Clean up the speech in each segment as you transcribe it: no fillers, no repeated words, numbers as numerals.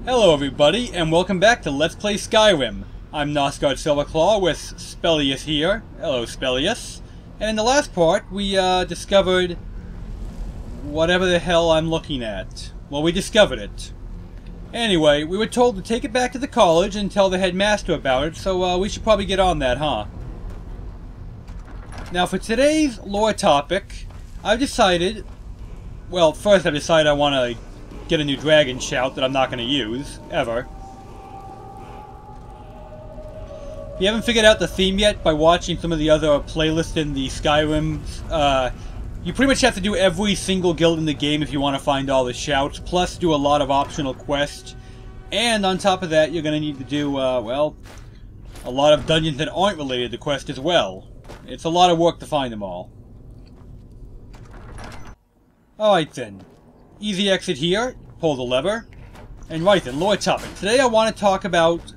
Hello everybody, and welcome back to Let's Play Skyrim. I'm Nosgard Silverclaw with Spelius here. Hello Spelius. And in the last part, we discovered whatever the hell I'm looking at. Well, we discovered it. Anyway, we were told to take it back to the college and tell the headmaster about it, so we should probably get on that, huh? Now for today's lore topic, I've decided... Well, first I've decided I want to get a new dragon shout that I'm not going to use, ever. If you haven't figured out the theme yet by watching some of the other playlists in the Skyrim, you pretty much have to do every single guild in the game if you want to find all the shouts, plus do a lot of optional quests. And on top of that, you're going to need to do, well, a lot of dungeons that aren't related to quest as well. It's a lot of work to find them all. Alright then. Easy exit here, pull the lever, and right then, lore topic. Today I want to talk about,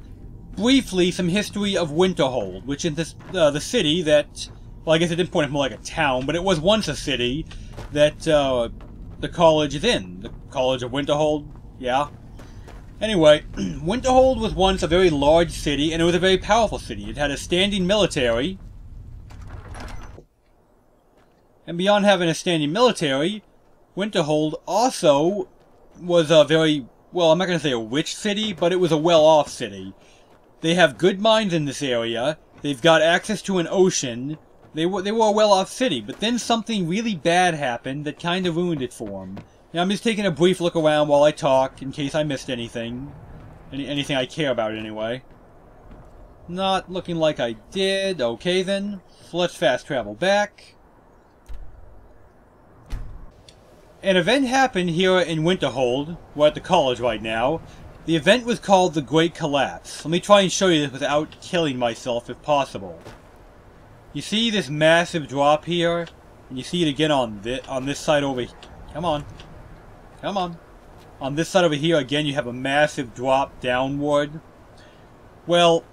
briefly, some history of Winterhold, which is this, the city that, well I guess at this point it's more like a town, but it was once a city that the college is in. The College of Winterhold, yeah. Anyway, Winterhold was once a very large city, and it was a very powerful city. It had a standing military, and beyond having a standing military, Winterhold also was a very, well, I'm not going to say a rich city, but it was a well-off city. They have good mines in this area, they've got access to an ocean, they were a well-off city, but then something really bad happened that kind of ruined it for them. Now I'm just taking a brief look around while I talk, in case I missed anything. Anything I care about anyway. Not looking like I did. Okay then, so let's fast travel back. An event happened here in Winterhold. We're at the college right now. The event was called the Great Collapse. Let me try and show you this without killing myself if possible. You see this massive drop here? And you see it again on this side over here. Come on. Come on. On this side over here, again, you have a massive drop downward. Well,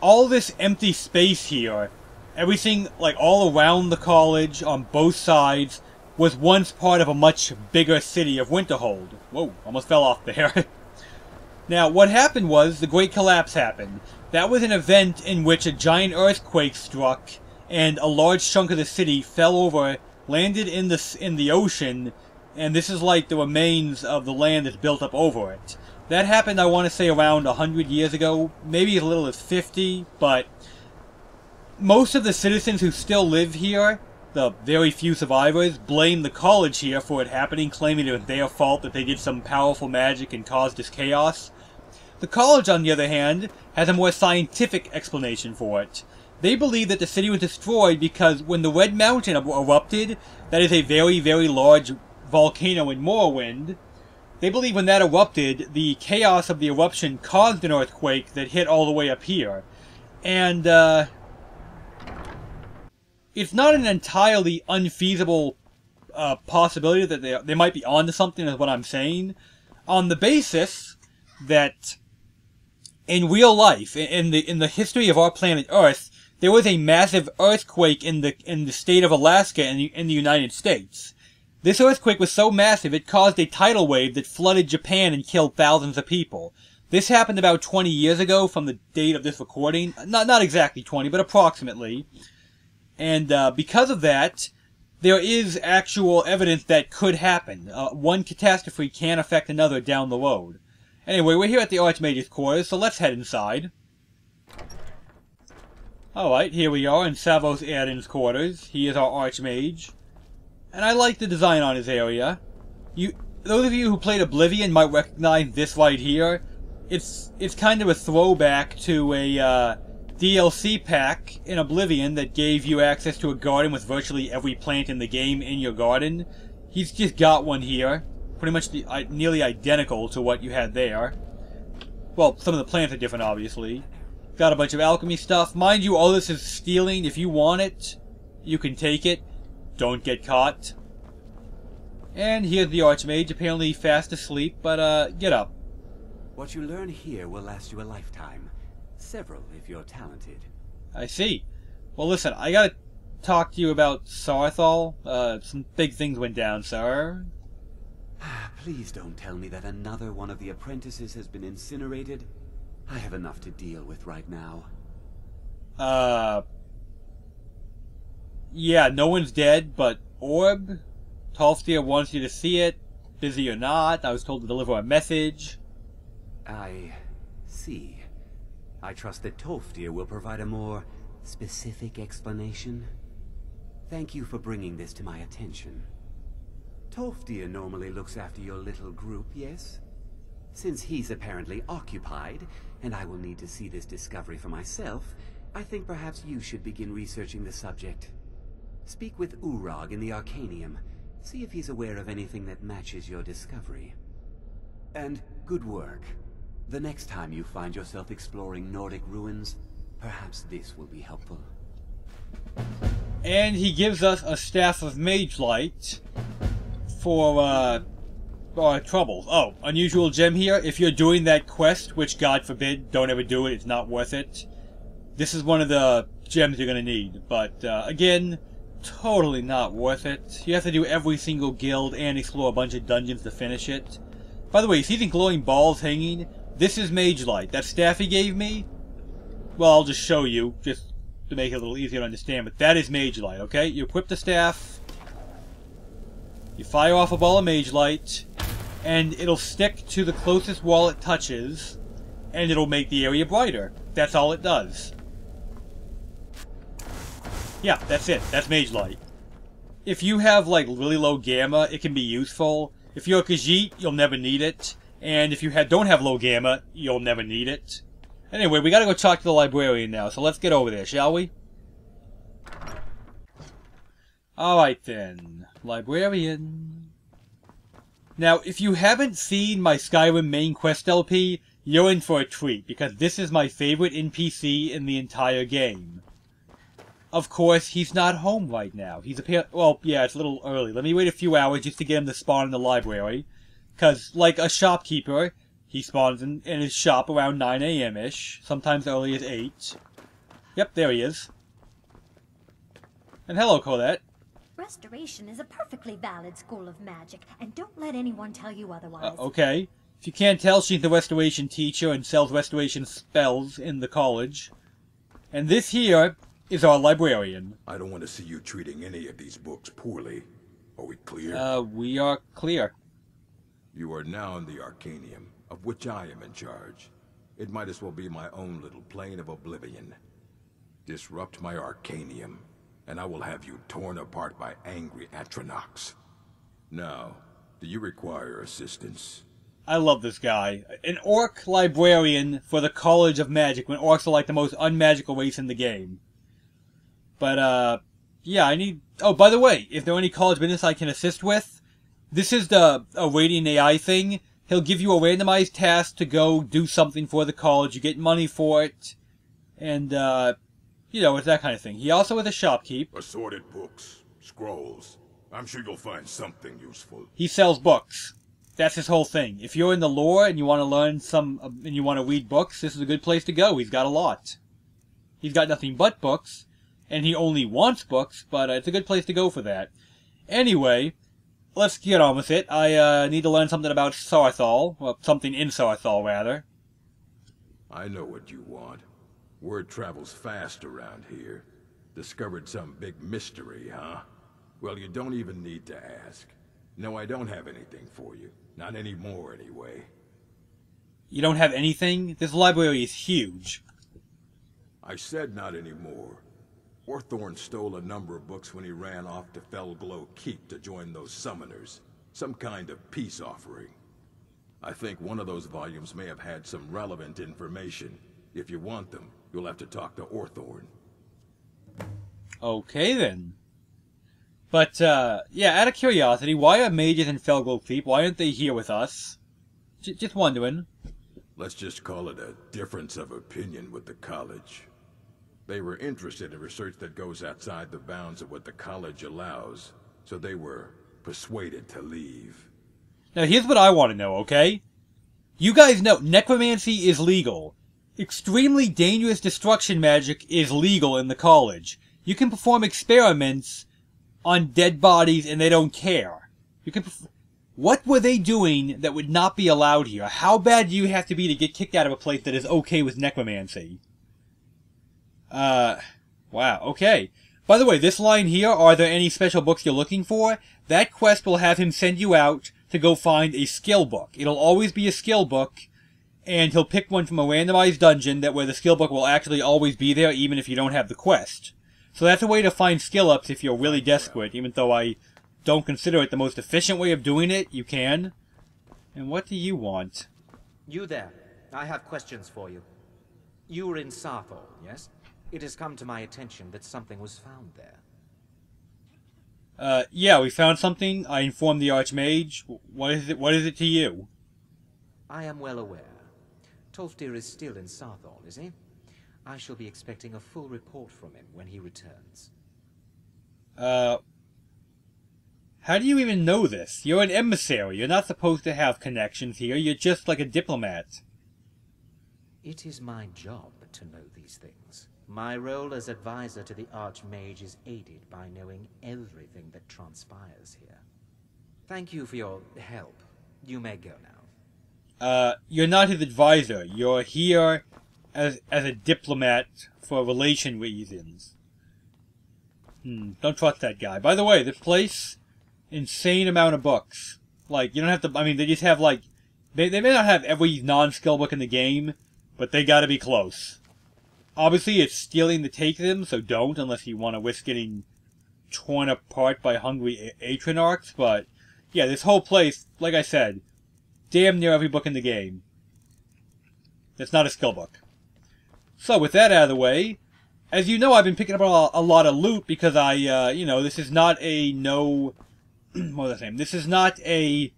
all this empty space here, everything, like, all around the college, on both sides, was once part of a much bigger city of Winterhold. Whoa, almost fell off there. Now, what happened was, the Great Collapse happened. That was an event in which a giant earthquake struck, and a large chunk of the city fell over, landed in the ocean, and this is like the remains of the land that's built up over it. That happened, I want to say, around 100 years ago, maybe as little as 50, but most of the citizens who still live here, the very few survivors, blame the college here for it happening, claiming it was their fault that they did some powerful magic and caused this chaos. The college, on the other hand, has a more scientific explanation for it. They believe that the city was destroyed because when the Red Mountain erupted, that is a very, very large volcano in Morrowind, they believe when that erupted, the chaos of the eruption caused an earthquake that hit all the way up here. And, it's not an entirely unfeasible possibility that they might be onto something, is what I'm saying, on the basis that in real life, in the history of our planet Earth, there was a massive earthquake in the state of Alaska in the United States. This earthquake was so massive it caused a tidal wave that flooded Japan and killed thousands of people. This happened about 20 years ago from the date of this recording. Not exactly 20, but approximately. And because of that, there is actual evidence that could happen. One catastrophe can affect another down the road. Anyway, we're here at the Archmage's quarters, so let's head inside. Alright, here we are in Savos Erden's quarters. He is our Archmage. And I like the design on his area. Those of you who played Oblivion might recognize this right here. It's kind of a throwback to a DLC pack in Oblivion that gave you access to a garden with virtually every plant in the game in your garden. He's just got one here. Pretty much nearly identical to what you had there. Well, some of the plants are different, obviously. Got a bunch of alchemy stuff. Mind you, all this is stealing. If you want it, you can take it. Don't get caught. And here's the Archmage, apparently fast asleep, but get up. What you learn here will last you a lifetime. Several, if you're talented. I see. Well, listen, I gotta talk to you about Sarthal. Some big things went down, sir. Please don't tell me that another one of the apprentices has been incinerated. I have enough to deal with right now. Yeah, no one's dead, but Orb? Tolfdir wants you to see it. Busy or not, I was told to deliver a message. I see. I trust that Tolfdir will provide a more specific explanation. Thank you for bringing this to my attention. Tolfdir normally looks after your little group, yes? Since he's apparently occupied, and I will need to see this discovery for myself, I think perhaps you should begin researching the subject. Speak with Urag in the Arcanium. See if he's aware of anything that matches your discovery. And good work. The next time you find yourself exploring Nordic ruins, perhaps this will be helpful. And he gives us a Staff of Mage Light for our troubles. Oh, unusual gem here. If you're doing that quest, which God forbid, don't ever do it, it's not worth it. This is one of the gems you're going to need. But, again, totally not worth it. You have to do every single guild and explore a bunch of dungeons to finish it. By the way, you see the glowing balls hanging? This is Mage Light. That staff he gave me? Well, I'll just show you, just to make it a little easier to understand. But that is Mage Light, okay? You equip the staff. You fire off a ball of Mage Light. And it'll stick to the closest wall it touches. And it'll make the area brighter. That's all it does. Yeah, that's it. That's Mage Light. If you have, like, really low gamma, it can be useful. If you're a Khajiit, you'll never need it. And if you don't have low gamma, you'll never need it. Anyway, we gotta go talk to the Librarian now, so let's get over there, shall we? Alright then. Librarian. Now, if you haven't seen my Skyrim main quest LP, you're in for a treat, because this is my favorite NPC in the entire game. Of course, he's not home right now. He's well, yeah, it's a little early. Let me wait a few hours just to get him to spawn in the library. Because, like a shopkeeper, he spawns in his shop around 9 AM-ish. Sometimes early as 8. Yep, there he is. And hello, Colette. Restoration is a perfectly valid school of magic, and don't let anyone tell you otherwise. Okay. If you can't tell, she's the restoration teacher and sells restoration spells in the college. And this here is our librarian. I don't want to see you treating any of these books poorly. Are we clear? We are clear. You are now in the Arcanium, of which I am in charge. It might as well be my own little plane of oblivion. Disrupt my Arcanium, and I will have you torn apart by angry Atronachs. Now, do you require assistance? I love this guy. An orc librarian for the College of Magic, when orcs are like the most unmagical race in the game. But, yeah, I need... Oh, by the way, if there are any college business I can assist with, this is a Radiant AI thing. He'll give you a randomized task to go do something for the college. You get money for it. And, you know, it's that kind of thing. He also has a shopkeep. Assorted books, scrolls. I'm sure you'll find something useful. He sells books. That's his whole thing. If you're in the lore and you want to learn and you want to read books, this is a good place to go. He's got a lot. He's got nothing but books. And he only wants books, but it's a good place to go for that. Anyway, let's get on with it. I need to learn something about Saarthal. Well, something in Saarthal, rather. I know what you want. Word travels fast around here. Discovered some big mystery, huh? Well, you don't even need to ask. No, I don't have anything for you. Not anymore, anyway. You don't have anything? This library is huge. I said not anymore. Orthorn stole a number of books when he ran off to Felglow Keep to join those summoners. Some kind of peace offering. I think one of those volumes may have had some relevant information. If you want them, you'll have to talk to Orthorn. Okay, then. But, yeah, out of curiosity, why are mages in Felglow Keep? Why aren't they here with us? Just wondering. Let's just call it a difference of opinion with the college. They were interested in research that goes outside the bounds of what the college allows, so they were persuaded to leave. Now here's what I want to know, okay? You guys know necromancy is legal. Extremely dangerous destruction magic is legal in the college. You can perform experiments on dead bodies and they don't care. What were they doing that would not be allowed here? How bad do you have to be to get kicked out of a place that is okay with necromancy? Wow, okay. By the way, this line here, are there any special books you're looking for? That quest will have him send you out to go find a skill book. It'll always be a skill book, and he'll pick one from a randomized dungeon that where the skill book will actually always be there, even if you don't have the quest. So that's a way to find skill ups if you're really desperate, even though I don't consider it the most efficient way of doing it. You can. And what do you want? You there. I have questions for you. You were in Sarthal, yes? It has come to my attention that something was found there. Yeah, we found something. I informed the Archmage. What is it to you? I am well aware. Tolfdir is still in Sarthal, is he? I shall be expecting a full report from him when he returns. How do you even know this? You're an emissary. You're not supposed to have connections here. You're just like a diplomat. It is my job to know these things. My role as advisor to the Archmage is aided by knowing everything that transpires here. Thank you for your help. You may go now. You're not his advisor. You're here as a diplomat for relation reasons. Don't trust that guy. By the way, this place, insane amount of books. Like, you don't have to, I mean, they just have, like, they may not have every non-skill book in the game, but they gotta be close. Obviously, it's stealing to take them, so don't, unless you want to risk getting torn apart by hungry Atronarchs, but, yeah, this whole place, like I said, damn near every book in the game. That's not a skill book. So, with that out of the way, as you know, I've been picking up a lot of loot, because I, you know, this is not a no... what was I saying? This is not a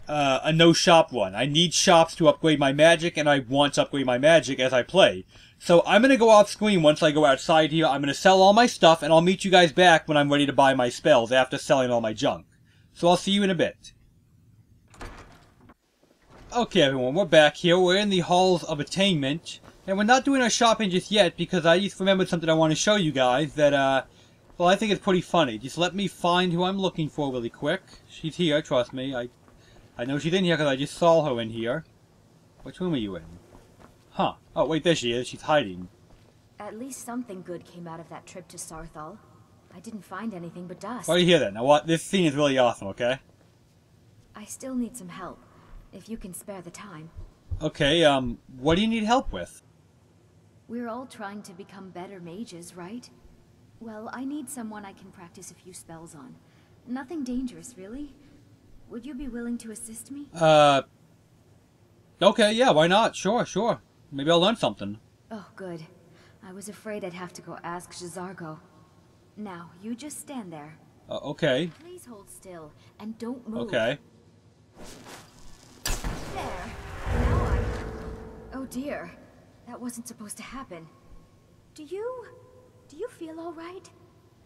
no-shop run. I need shops to upgrade my magic, and I want to upgrade my magic as I play. So I'm going to go off screen once I go outside here. I'm going to sell all my stuff, and I'll meet you guys back when I'm ready to buy my spells after selling all my junk. So I'll see you in a bit. Okay, everyone, we're back here. We're in the Halls of Attainment, and we're not doing our shopping just yet because I just remembered something I want to show you guys that, well, I think it's pretty funny. Just let me find who I'm looking for really quick. She's here, trust me. I know she's in here because I just saw her in here. Which room are you in? Huh. Oh, wait, there she is. She's hiding. At least something good came out of that trip to Sarthal. I didn't find anything but dust. Why do you hear that? Now, what? This scene is really awesome, okay? I still need some help, if you can spare the time. Okay, what do you need help with? We're all trying to become better mages, right? Well, I need someone I can practice a few spells on. Nothing dangerous, really. Would you be willing to assist me? Okay, yeah, why not? Sure. Maybe I'll learn something. Oh, good. I was afraid I'd have to go ask Jzargo. Now, you just stand there. Okay. Please hold still, and don't move. Okay. There. Now oh dear. That wasn't supposed to happen. Do you feel all right?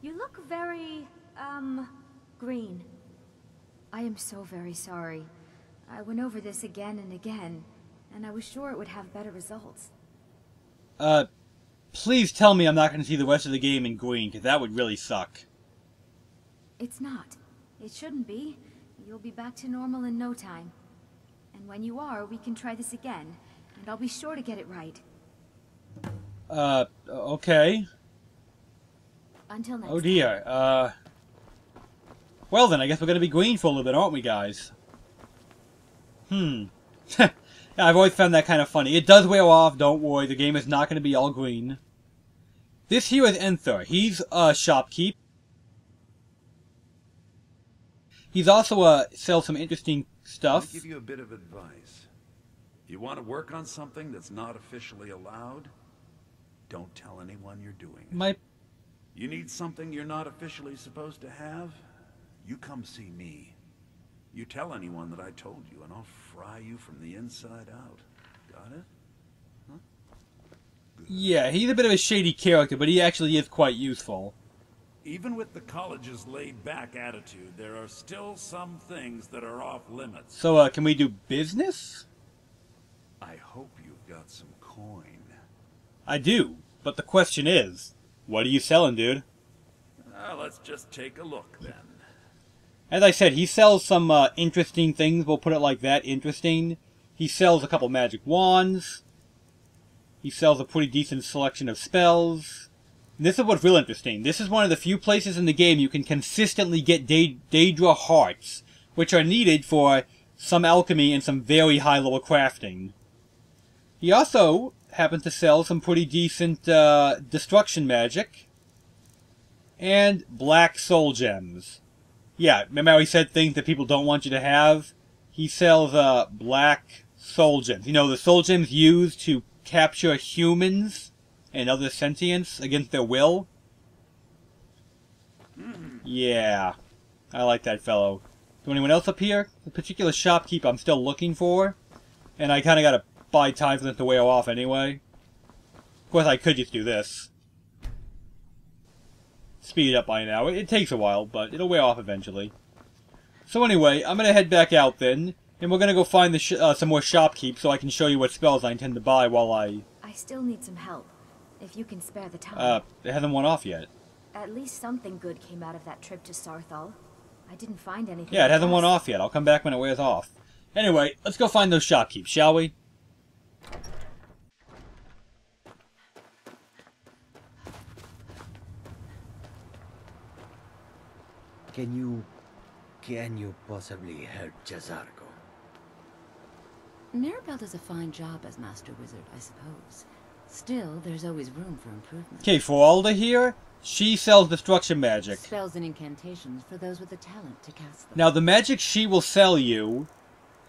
You look very, green. I am so very sorry. I went over this again and again, and I was sure it would have better results. Please tell me I'm not going to see the rest of the game in green, because that would really suck. It's not. It shouldn't be. You'll be back to normal in no time. And when you are, we can try this again, and I'll be sure to get it right. Okay. Until next Oh dear, well then, I guess we're going to be green for a little bit, aren't we, guys? Yeah, I've always found that kind of funny. It does wear off, don't worry, the game is not going to be all green. This here is Enther. He's a shopkeep. He's also, sells some interesting stuff. I'll give you a bit of advice. You want to work on something that's not officially allowed? Don't tell anyone you're doing it. You need something you're not officially supposed to have? You come see me. You tell anyone that I told you, and I'll fry you from the inside out. Got it? Huh? Yeah, he's a bit of a shady character, but he actually is quite useful. Even with the college's laid-back attitude, there are still some things that are off-limits. So, can we do business? I hope you've got some coin. I do, but the question is, what are you selling, dude? Let's just take a look, then. As I said, he sells some interesting things, we'll put it like that, interesting. He sells a couple magic wands. He sells a pretty decent selection of spells. And this is what's real interesting. This is one of the few places in the game you can consistently get Daedra hearts, which are needed for some alchemy and some very high-level crafting. He also happens to sell some pretty decent destruction magic and black soul gems. Yeah, remember how he said things that people don't want you to have? He sells black soul gems. You know, the soul gems used to capture humans and other sentients against their will? Yeah, I like that fellow. Is there anyone else up here? The particular shopkeep I'm still looking for. And I kind of got to buy time for them to wear off anyway. Of course, I could just do this. Speed it up by an hour. It takes a while, but it'll wear off eventually. So anyway, I'm going to head back out then. And we're going to go find the some more shopkeep so I can show you what spells I intend to buy while I still need some help. If you can spare the time. It hasn't worn off yet. At least something good came out of that trip to Sarthal. I didn't find anything. Yeah, it hasn't worn off yet. I'll come back when it wears off. Anyway, let's go find those shopkeeps, shall we? Can you possibly help Jzargo? Mirabelle does a fine job as Master Wizard, I suppose. Still, there's always room for improvement. Okay, for Alda here, she sells destruction magic. Spells and incantations for those with the talent to cast them. Now, the magic she will sell you,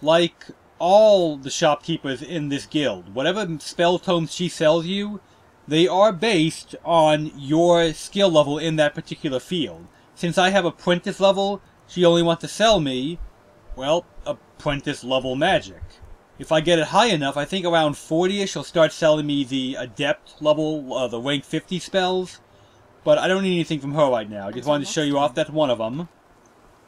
like all the shopkeepers in this guild, whatever spell tomes she sells you, they are based on your skill level in that particular field. Since I have apprentice level, she only wants to sell me, well, apprentice level magic. If I get it high enough, I think around 40-ish, she'll start selling me the adept level, the rank 50 spells. But I don't need anything from her right now. I just wanted to show you off that's one of them.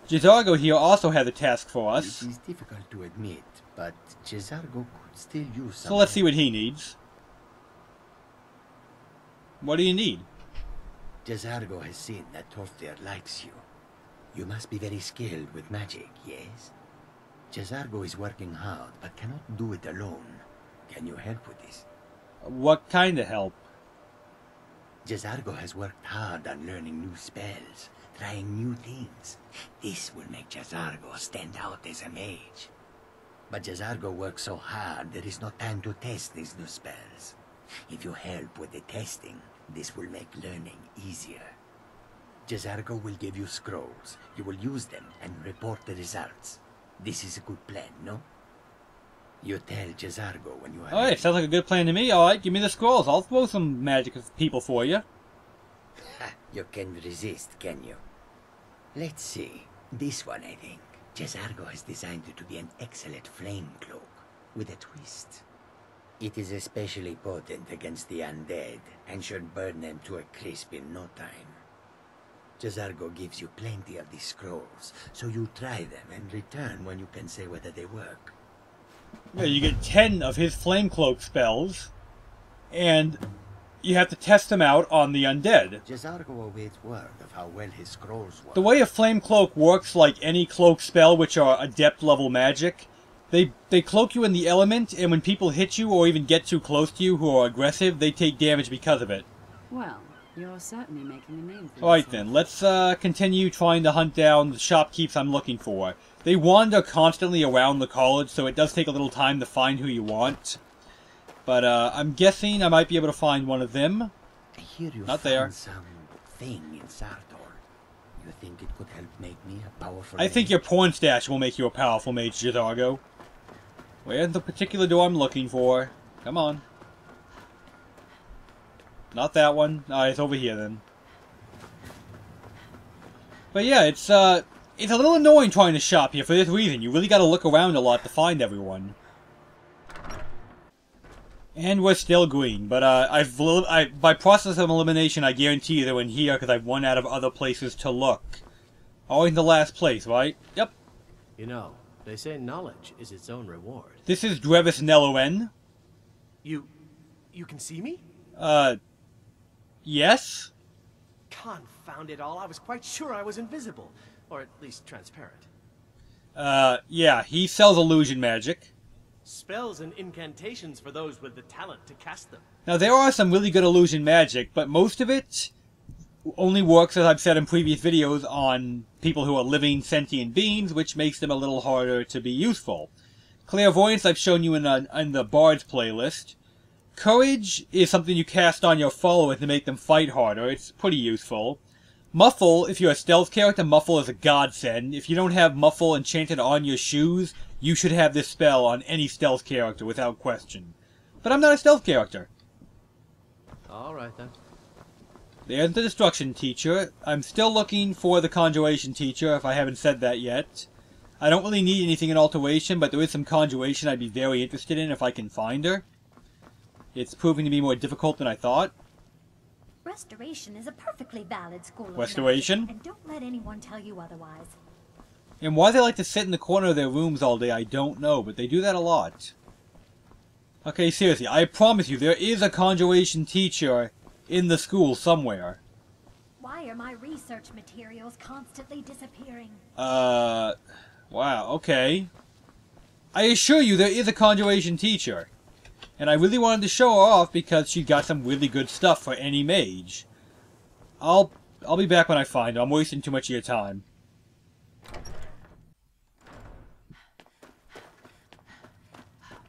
Jzargo here also has a task for us. It is difficult to admit, but Jzargo could still use some. So let's see what he needs. What do you need? Jzargo has seen that Tolfdir likes you. You must be very skilled with magic, yes? Jzargo is working hard, but cannot do it alone. Can you help with this? What kind of help? Jzargo has worked hard on learning new spells, trying new things. This will make Jzargo stand out as a mage. But Jzargo works so hard, there is no time to test these new spells. If you help with the testing, this will make learning easier. Jzargo will give you scrolls. You will use them and report the results. This is a good plan, no? You tell Jzargo when you have... Alright, sounds like a good plan to me. Alright, give me the scrolls. I'll throw some magic at people for you. You can resist, can you? Let's see. This one, I think. Jzargo has designed it to be an excellent flame cloak, with a twist. It is especially potent against the undead, and should burn them to a crisp in no time. Jzargo gives you plenty of these scrolls, so you try them and return when you can say whether they work. Yeah, you get 10 of his flame cloak spells, and you have to test them out on the undead. Jzargo awaits word of how well his scrolls work. The way a flame cloak works, like any cloak spell which are adept level magic, they cloak you in the element, and when people hit you or even get too close to you who are aggressive, they take damage because of it. Well, you're certainly making a name for Alright yourself. then, let's continue trying to hunt down the shopkeepers I'm looking for. They wander constantly around the college, so it does take a little time to find who you want. But I'm guessing I might be able to find one of them. I hear you Not found there. something in Sartor. You think it could help make me a powerful I think mage? your porn stash will make you a powerful mage, Jzargo. Where's the particular door I'm looking for? Come on. Not that one. Alright, it's over here then. But yeah, it's a little annoying trying to shop here for this reason. You really gotta look around a lot to find everyone. And we're still green, but by process of elimination, I guarantee you they're in here because I've run out of other places to look. Always the last place, right? Yep. You know, they say knowledge is its own reward. This is Drevis Nellowen. You can see me? Yes? Confound it all, I was quite sure I was invisible. Or at least transparent. Yeah, he sells illusion magic. Spells and incantations for those with the talent to cast them. Now, there are some really good illusion magic, but most of it only works, as I've said in previous videos, on people who are living sentient beings, which makes them a little harder to be useful. Clairvoyance I've shown you in the Bards playlist. Courage is something you cast on your followers to make them fight harder. It's pretty useful. Muffle, if you're a stealth character, Muffle is a godsend. If you don't have Muffle enchanted on your shoes, you should have this spell on any stealth character without question. But I'm not a stealth character. Alright then. There's the Destruction Teacher. I'm still looking for the Conjuration Teacher, if I haven't said that yet. I don't really need anything in Alteration, but there is some Conjuration I'd be very interested in if I can find her. It's proving to be more difficult than I thought. Restoration is a perfectly valid school of Restoration? magic, and don't let anyone tell you otherwise. And why they like to sit in the corner of their rooms all day, I don't know, but they do that a lot. Okay, seriously, I promise you, there is a Conjuration Teacher in the school somewhere. Why are my research materials constantly disappearing? Wow, okay. I assure you there is a Conjuration Teacher. And I really wanted to show her off because she got some really good stuff for any mage. I'll be back when I find her. I'm wasting too much of your time.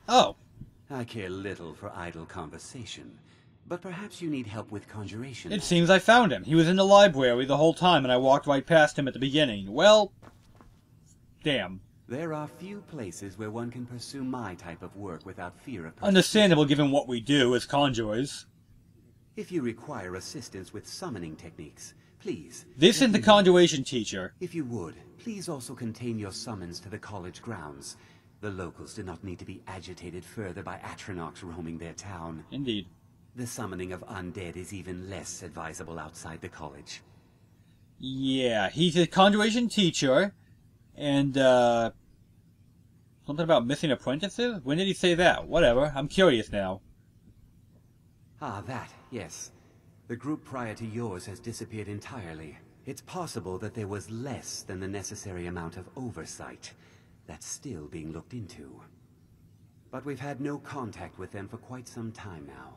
Oh. I care little for idle conversation, but perhaps you need help with conjuration. It seems I found him. He was in the library the whole time and I walked right past him at the beginning. Well, damn. There are few places where one can pursue my type of work without fear of persecution. Understandable given what we do as conjurers. If you require assistance with summoning techniques, please... This is the Conjuration Teacher. If you would, please also contain your summons to the college grounds. The locals do not need to be agitated further by Atronachs roaming their town. Indeed. The summoning of undead is even less advisable outside the college. Yeah, he's a Conjuration Teacher. And, something about missing apprentices? When did he say that? Whatever, I'm curious now. Ah, that, yes. The group prior to yours has disappeared entirely. It's possible that there was less than the necessary amount of oversight. That's still being looked into. But we've had no contact with them for quite some time now.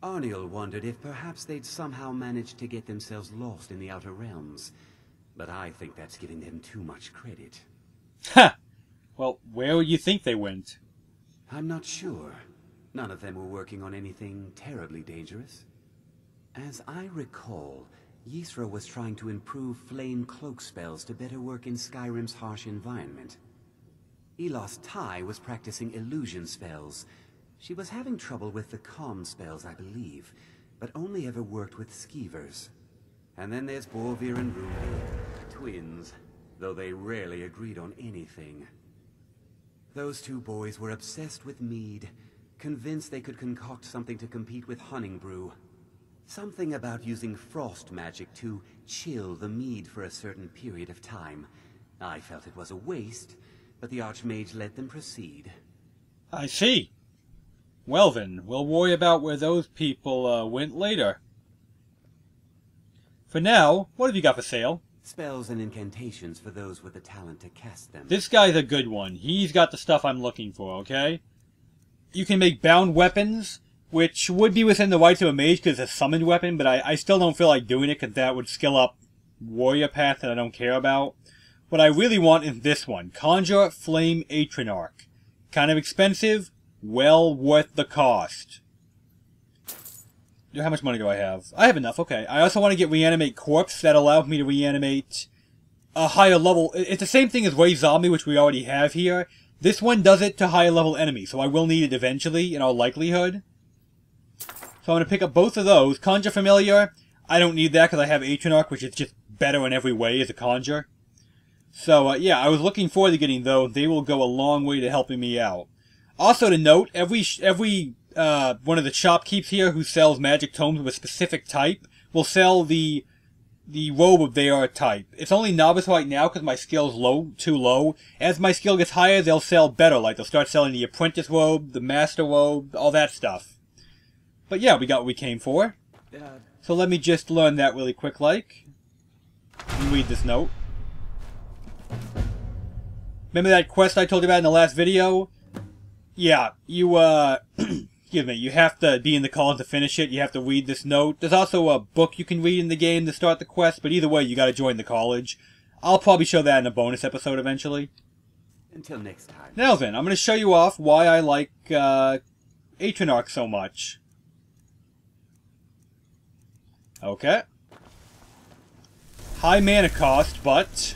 Arniel wondered if perhaps they'd somehow managed to get themselves lost in the Outer Realms. But I think that's giving them too much credit. Ha! Well, where would you think they went? I'm not sure. None of them were working on anything terribly dangerous. As I recall, Ysra was trying to improve flame cloak spells to better work in Skyrim's harsh environment. Elos Tai was practicing illusion spells. She was having trouble with the calm spells, I believe, but only ever worked with skeevers. And then there's Borvir and Ruby, twins, though they rarely agreed on anything. Those two boys were obsessed with mead, convinced they could concoct something to compete with Honningbrew. Something about using frost magic to chill the mead for a certain period of time. I felt it was a waste, but the Archmage let them proceed. I see. Well then, we'll worry about where those people went later. For now, what have you got for sale? Spells and incantations for those with the talent to cast them. This guy's a good one. He's got the stuff I'm looking for, okay? You can make bound weapons, which would be within the rights of a mage because it's a summoned weapon, but I still don't feel like doing it because that would skill up warrior path that I don't care about. What I really want is this one. Conjure Flame Atronach. Kind of expensive, well worth the cost. How much money do I have? I have enough, okay. I also want to get Reanimate Corpse. That allows me to reanimate a higher level. It's the same thing as Ray Zombie, which we already have here. This one does it to higher level enemies, so I will need it eventually, in all likelihood. So I'm going to pick up both of those. Conjure Familiar, I don't need that because I have Atronach, which is just better in every way as a conjure. So, yeah, I was looking forward to getting those. They will go a long way to helping me out. Also to note, every one of the shopkeepers here who sells magic tomes of a specific type will sell the robe of their type. It's only novice right now because my skill's too low. As my skill gets higher, they'll sell better. Like, they'll start selling the apprentice robe, the master robe, all that stuff. But yeah, we got what we came for. So let me just learn that really quick, like. And read this note. Remember that quest I told you about in the last video? Yeah, you, excuse me, you have to be in the college to finish it. You have to read this note. There's also a book you can read in the game to start the quest, but either way, you gotta join the college. I'll probably show that in a bonus episode eventually. Until next time. Now then, I'm gonna show you off why I like, Atronach so much. Okay. High mana cost, but...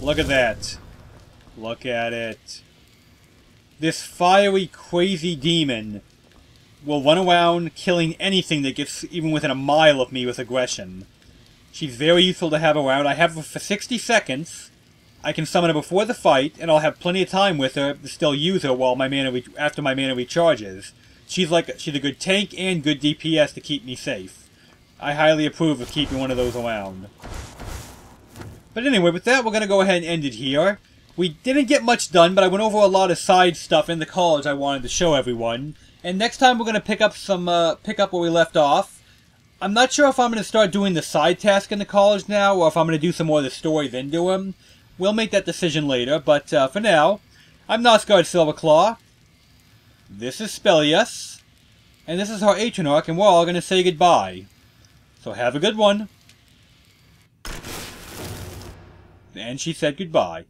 look at that. Look at it. This fiery, crazy demon will run around killing anything that gets even within a mile of me with aggression. She's very useful to have around. I have her for 60 seconds. I can summon her before the fight, and I'll have plenty of time with her to still use her while my mana after my mana recharges. She's a good tank and good DPS to keep me safe. I highly approve of keeping one of those around. But anyway, with that, we're going to go ahead and end it here. We didn't get much done, but I went over a lot of side stuff in the college I wanted to show everyone. And next time we're going to pick up where we left off. I'm not sure if I'm going to start doing the side task in the college now, or if I'm going to do some more of the story then do them. We'll make that decision later, but for now, I'm Nosgard Silverclaw. This is Spelius. And this is our Atronach, and we're all going to say goodbye. So have a good one. And she said goodbye.